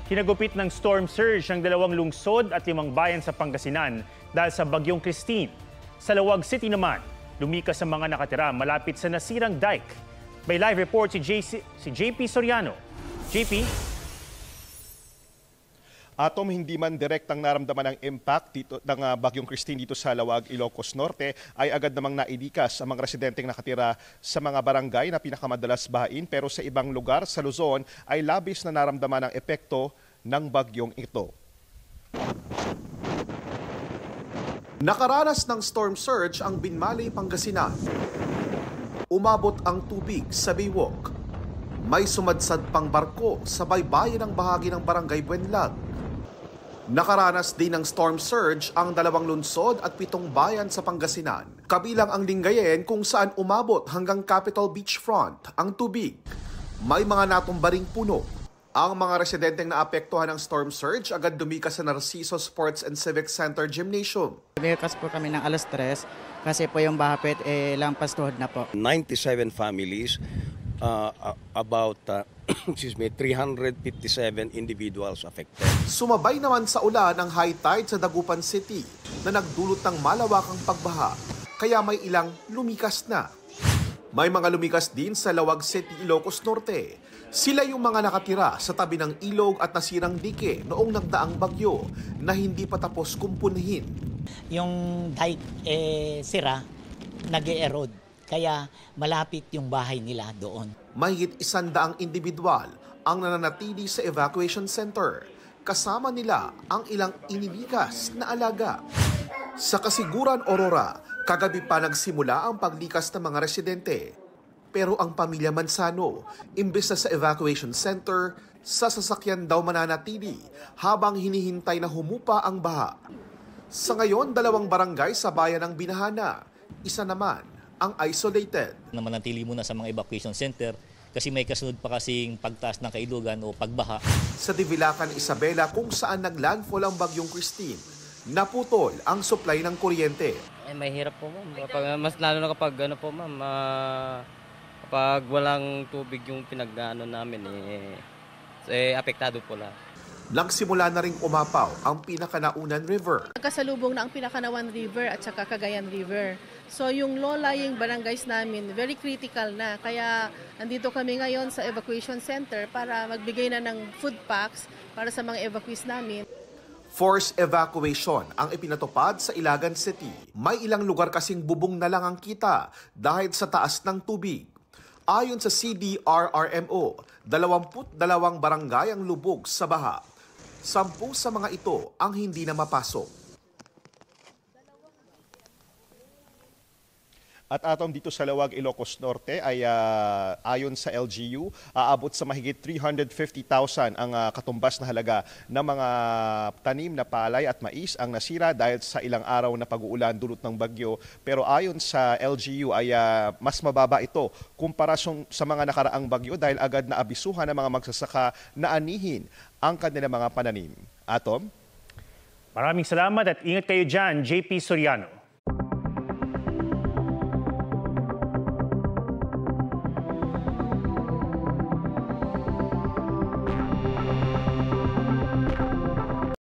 Kinagupit ng storm surge ang 2 lungsod at 5 bayan sa Pangasinan dahil sa bagyong Christine. Sa Lawag City naman, lumikas ang mga nakatira malapit sa nasirang dike. May live report si JP Soriano. JP? Atom, hindi man direktang naramdaman ang impact dito ng bagyong Christine dito sa Lawag, Ilocos Norte, ay agad namang nailikas ang mga residenteng nakatira sa mga barangay na pinakamadalas bahain, pero sa ibang lugar sa Luzon ay labis na naramdaman ang epekto ng bagyong ito. Nakaranas ng storm surge ang Binmaley, Pangasinan. Umabot ang tubig sa Baywalk. May sumadsad pang barko sa baybayin ng bahagi ng Barangay Buenlag. Nakaranas din ng storm surge ang 2 lungsod at 7 bayan sa Pangasinan. Kabilang ang Lingayen kung saan umabot hanggang Capitol Beachfront ang tubig. May mga natumbaring puno. Ang mga residenteng naapektuhan ng storm surge agad dumikas sa Narciso Sports and Civic Center Gymnasium. Dumikas po kami ng 3:00 kasi po yung bahapit lampas tuhod na po. 97 families, about 357 individuals affected. Sumabay naman sa ulan ang high tide sa Dagupan City na nagdulot ng malawakang pagbaha, kaya may ilang lumikas na. May mga lumikas din sa Lawag City, Ilocos Norte. Sila yung mga nakatira sa tabi ng ilog at nasirang dike noong nagdaang bagyo na hindi pa tapos kumpunhin. Yung dike sira, nag-erode. Kaya malapit yung bahay nila doon. Mahigit 100 individual ang nananatili sa evacuation center. Kasama nila ang ilang inilikas na alaga. Sa Kasiguran, Aurora, kagabi pa nagsimula ang paglikas ng mga residente. Pero ang pamilya Mansano, imbes na sa evacuation center, sa sasakyan daw mananatili habang hinihintay na humupa ang baha. Sa ngayon, 2 barangay sa bayan ng Binahana. Isa naman ang isolated. Manatili muna sa mga evacuation center kasi may kasunod pa kasing pagtaas ng kailugan o pagbaha. Sa Divilacan, Isabela, kung saan naglandfall ang bagyong Christine, naputol ang supply ng kuryente. May hirap po, ma'am. Mas lalo na kapag kapag walang tubig yung pinag-ano namin, apektado po lahat. Nagsimula na ring umapaw ang Pinakanaunan River. Kasalubong na ang Pinakanawan River at saka Cagayan River. So yung low-lying barangays namin, very critical na. Kaya andito kami ngayon sa evacuation center para magbigay na ng food packs para sa mga evacuees namin. Forced evacuation ang ipinatupad sa Ilagan City. May ilang lugar kasing bubong na lang ang kita dahil sa taas ng tubig. Ayon sa CDRRMO, 22 barangay ang lubog sa baha. 10 sa mga ito ang hindi na mapasok. At Atom, dito sa Lawag, Ilocos Norte ay ayon sa LGU, aabot sa mahigit 350,000 ang katumbas na halaga ng mga tanim na palay at mais ang nasira dahil sa ilang araw na pag-uulan dulot ng bagyo. Pero ayon sa LGU ay mas mababa ito kumpara sa mga nakaraang bagyo dahil agad na abisuhan ng mga magsasaka na anihin ang kanilang mga pananim. Atom? Maraming salamat at ingat kayo dyan, JP Soriano.